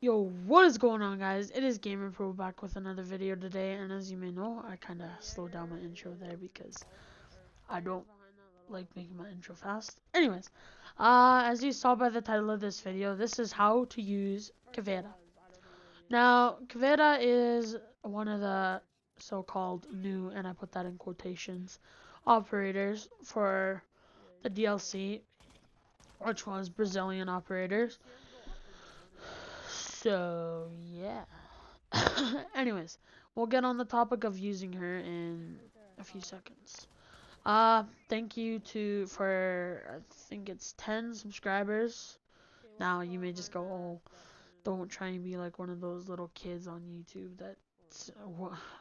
Yo, what is going on, guys? It is Gamer Pro back with another video today, and as you may know, I kind of slowed down my intro there because I don't like making my intro fast. Anyways, as you saw by the title of this video, this is how to use caveira. Now, caveira is one of the so-called new, and I put that in quotations, operators for the DLC, which was Brazilian operators. So, yeah. Anyways, we'll get on the topic of using her in a few seconds. Thank you for I think it's 10 subscribers. Now you may just go, oh, don't try and be like one of those little kids on YouTube that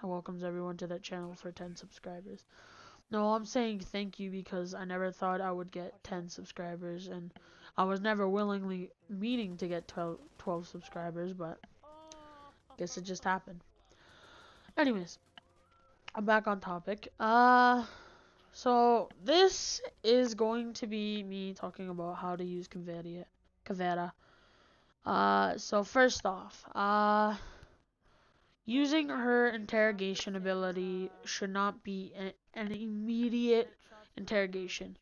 welcomes everyone to that channel for 10 subscribers. No, I'm saying thank you because I never thought I would get 10 subscribers, and I was never willingly meaning to get 12 subscribers, but guess it just happened. Anyways, I'm back on topic. So this is going to be me talking about how to use caveira. So first off, using her interrogation ability should not be an immediate interrogation.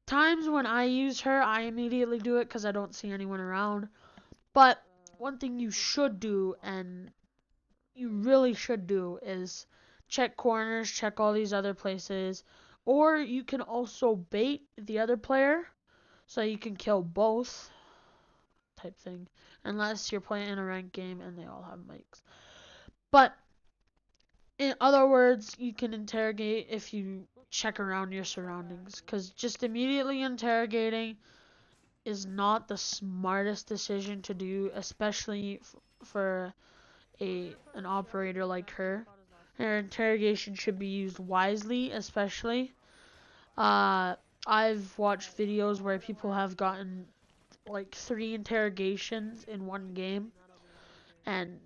Times when I use her, I immediately do it because I don't see anyone around. But one thing you should do, and you really should do, is check corners, check all these other places, or you can also bait the other player so you can kill both type thing, unless you're playing in a ranked game and they all have mics. But in other words, you can interrogate if you check around your surroundings, because just immediately interrogating is not the smartest decision to do, especially for an operator like her. Her interrogation should be used wisely, especially. I've watched videos where people have gotten like 3 interrogations in one game, and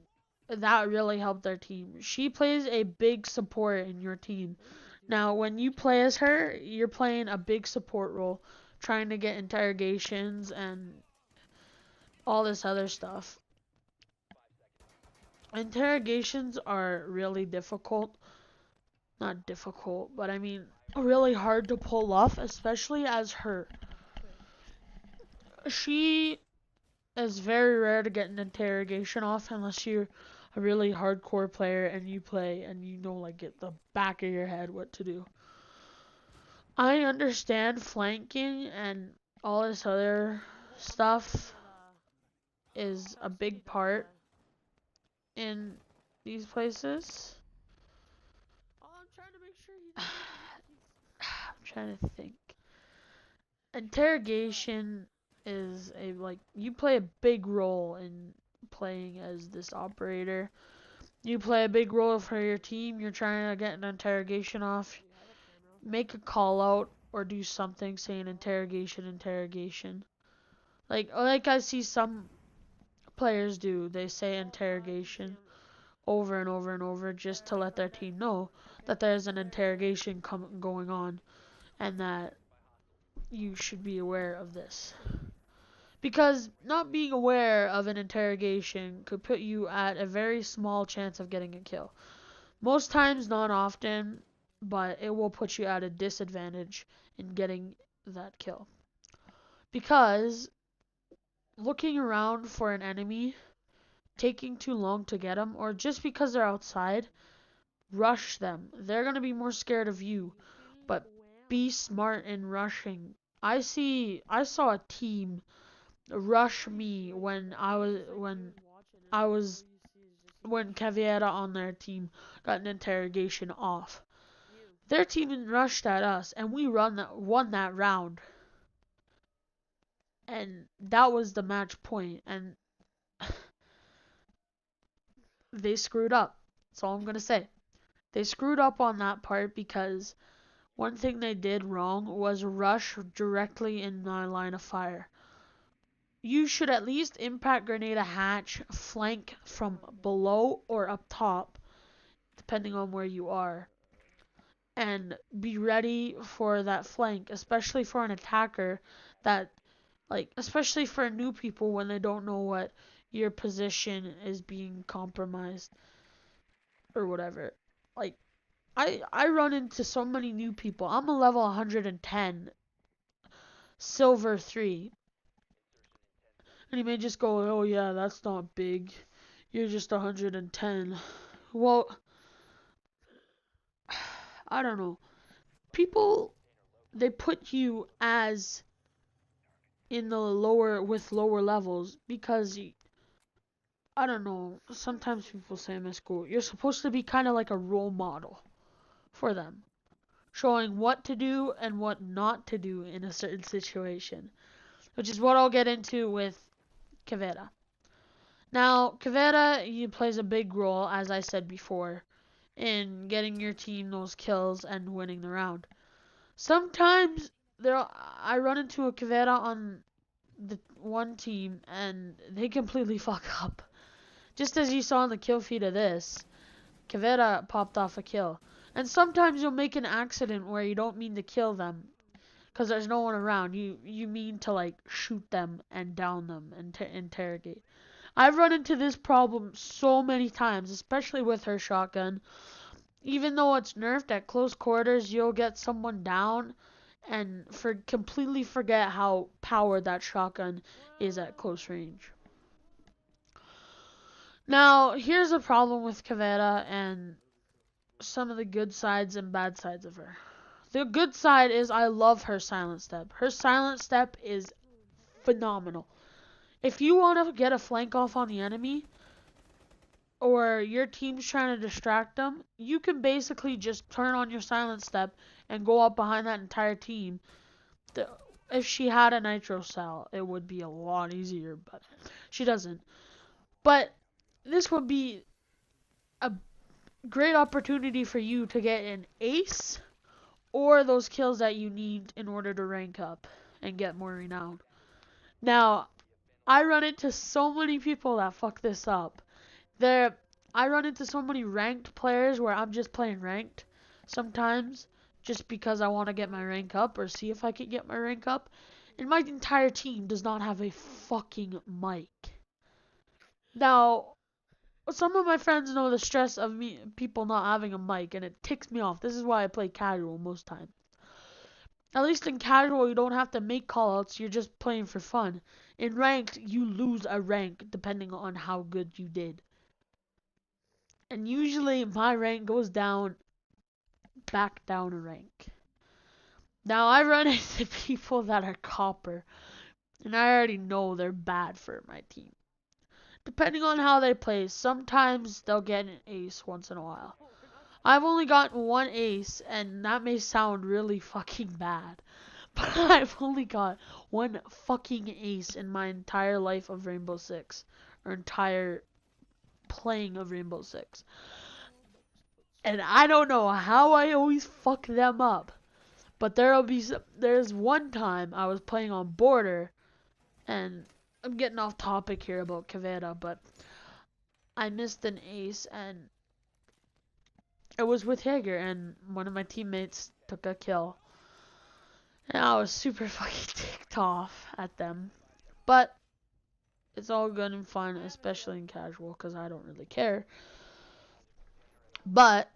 that really helped their team. She plays a big support in your team. Now, when you play as her, you're playing a big support role, trying to get interrogations and all this other stuff. Interrogations are really difficult. Not difficult, but I mean really hard to pull off, especially as her. She is very rare to get an interrogation off unless you're a really hardcore player and you play and you know, like, at the back of your head what to do. I understand flanking and all this other stuff is a big part in these places. I'm trying to think. Interrogation is you play a big role in playing as this operator. You play a big role for your team. You're trying to get an interrogation off. Make a call out or do something saying interrogation. Like I see some players do. They say interrogation over and over and over just to let their team know that there's an interrogation going on and that you should be aware of this. Because not being aware of an interrogation could put you at a very small chance of getting a kill. Most times, not often, but it will put you at a disadvantage in getting that kill. Because looking around for an enemy, taking too long to get them, or just because they're outside, rush them. They're going to be more scared of you, but be smart in rushing. I saw a team rush me when caveira on their team got an interrogation off. Their team rushed at us and we won that round. And that was the match point, and they screwed up. That's all I'm going to say. They screwed up on that part because one thing they did wrong was rush directly in my line of fire. You should at least impact grenade a hatch, flank from below or up top, depending on where you are, and be ready for that flank, especially for an attacker especially for new people when they don't know what your position is being compromised or whatever. Like I run into so many new people. I'm a level 110 silver 3. And he may just go, "Oh yeah, that's not big. You're just 110." Well, I don't know. People, they put you as in the lower with lower levels because I don't know. Sometimes people say in my school, you're supposed to be kind of like a role model for them, showing what to do and what not to do in a certain situation, which is what I'll get into with caveira. Now, caveira plays a big role, as I said before, in getting your team those kills and winning the round. Sometimes I run into a caveira on the one team and they completely fuck up. Just as you saw in the kill feed of this, caveira popped off a kill. And sometimes you'll make an accident where you don't mean to kill them because there's no one around. You mean to like shoot them and down them and interrogate. I've run into this problem so many times, especially with her shotgun. Even though it's nerfed at close quarters, you'll get someone down and completely forget how powered that shotgun is at close range. Now, here's a problem with caveira and some of the good sides and bad sides of her. The good side is I love her silent step. Her silent step is phenomenal. If you want to get a flank off on the enemy, or your team's trying to distract them, you can basically just turn on your silent step and go up behind that entire team. If she had a nitro cell, it would be a lot easier, but she doesn't. But this would be a great opportunity for you to get an ace or those kills that you need in order to rank up and get more renown. Now, I run into so many people that fuck this up. I run into so many ranked players where I'm just playing ranked sometimes just because I want to get my rank up or see if I can get my rank up. And my entire team does not have a fucking mic. Now, some of my friends know the stress of people not having a mic, and it ticks me off. This is why I play casual most times. At least in casual, you don't have to make callouts. You're just playing for fun. In ranked, you lose a rank depending on how good you did. And usually my rank goes down, back down a rank. Now I run into people that are copper, and I already know they're bad for my team. Depending on how they play, sometimes they'll get an ace once in a while. I've only gotten one ace, and that may sound really fucking bad, but I've only got one fucking ace in my entire life of Rainbow Six, or entire playing of Rainbow Six. And I don't know how I always fuck them up. But there's one time I was playing on border, and I'm getting off topic here about caveira, but I missed an ace, and it was with Jaeger, and one of my teammates took a kill. And I was super fucking ticked off at them. But it's all good and fun, especially in casual, because I don't really care. But,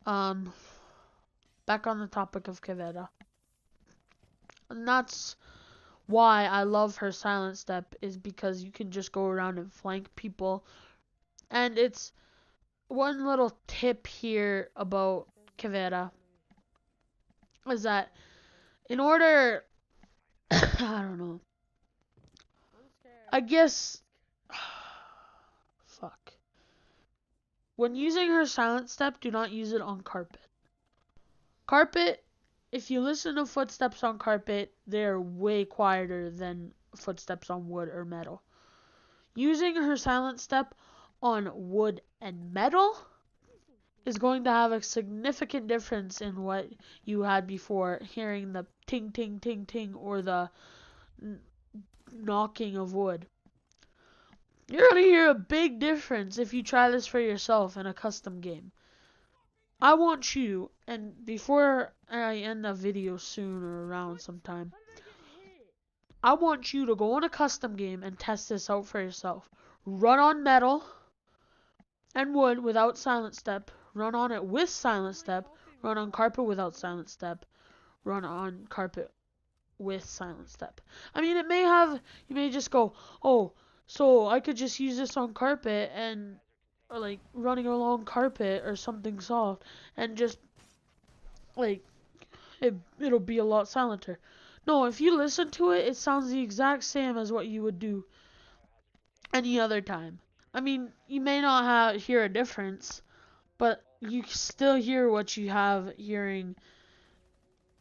back on the topic of caveira. And that's why I love her silent step, is because you can just go around and flank people. And it's one little tip here about caveira is that in order I don't know, I guess fuck, when using her silent step, do not use it on carpet. If you listen to footsteps on carpet, they're way quieter than footsteps on wood or metal. Using her silent step on wood and metal is going to have a significant difference in what you had before, hearing the ting ting ting ting or the knocking of wood. You're going to hear a big difference if you try this for yourself in a custom game. I want you, and before I end the video soon or around sometime, I want you to go on a custom game and test this out for yourself. run on metal and wood without silent step, run on it with silent step, run on carpet without silent step, run on carpet with silent step. I mean, you may just go, oh, so I could just use this on carpet and, or like running along carpet or something soft and just like it'll be a lot silenter. No, if you listen to it, it sounds the exact same as what you would do any other time. I mean, you may not hear a difference, but you still hear what you have hearing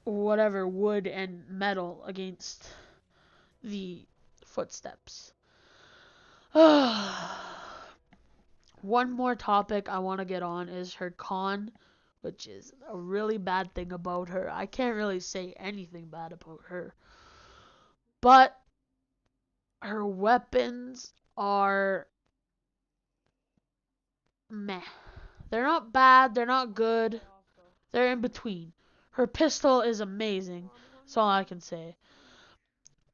whatever wood and metal against the footsteps. One more topic I want to get on is her con, which is a really bad thing about her. I can't really say anything bad about her, but her weapons are meh. They're not bad, they're not good, they're in between. Her pistol is amazing, that's all I can say.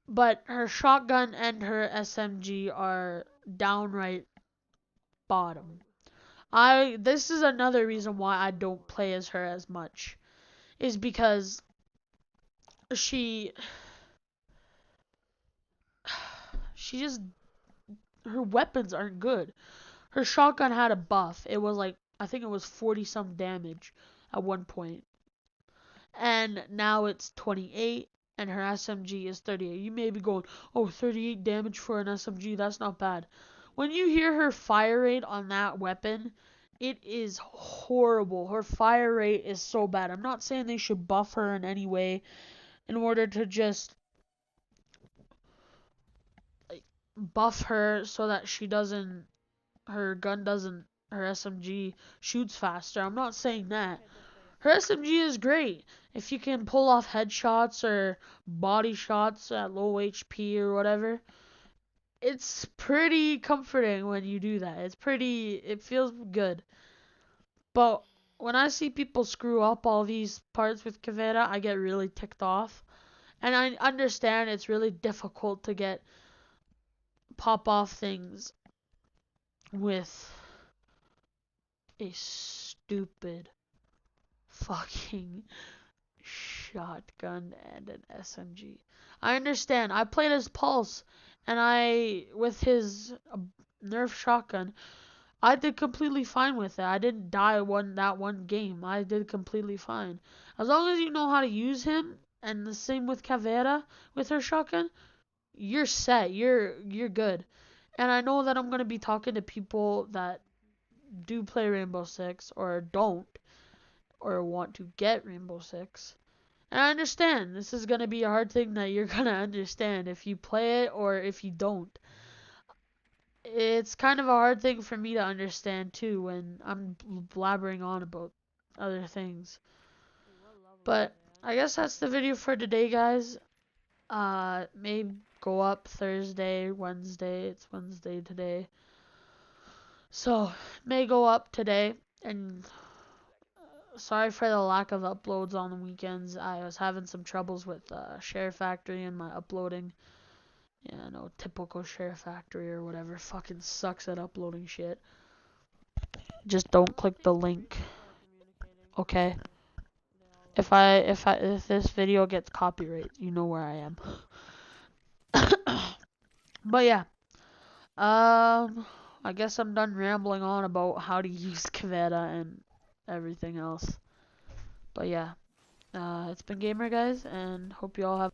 But her shotgun and her SMG are downright bottom. This is another reason why I don't play as her as much, is because she just, her weapons aren't good. Her shotgun had a buff. It was like, I think it was 40 some damage at one point. And now it's 28 and her SMG is 38. You may be going, oh, 38 damage for an SMG, that's not bad. When you hear her fire rate on that weapon, it is horrible. Her fire rate is so bad. I'm not saying they should buff her in any way in order to just like, buff her so that her SMG shoots faster. I'm not saying that. Her SMG is great if you can pull off headshots or body shots at low HP or whatever. It's pretty comforting when you do that. It feels good. But when I see people screw up all these parts with caveira, I get really ticked off. And I understand it's really difficult to pop off things with a stupid fucking shotgun and an SMG. I understand. I played as Pulse, and with his Nerf shotgun, I did completely fine with it. I didn't die that one game. I did completely fine. As long as you know how to use him, and the same with caveira with her shotgun, you're set. You're good. And I know that I'm gonna be talking to people that do play Rainbow Six or don't or want to get Rainbow Six. And I understand this is gonna be a hard thing that you're gonna understand if you play it or if you don't. It's kind of a hard thing for me to understand too when I'm blabbering on about other things. But I guess that's the video for today, guys. May go up Thursday, Wednesday. It's Wednesday today. So, may go up today. And sorry for the lack of uploads on the weekends. I was having some troubles with SHAREfactory and my uploading. Yeah, no, typical SHAREfactory or whatever. Fucking sucks at uploading shit. Just don't click the link. Okay? If this video gets copyright, you know where I am. But yeah. I guess I'm done rambling on about how to use caveira and everything else. But yeah. It's been Gamer, guys, and hope you all have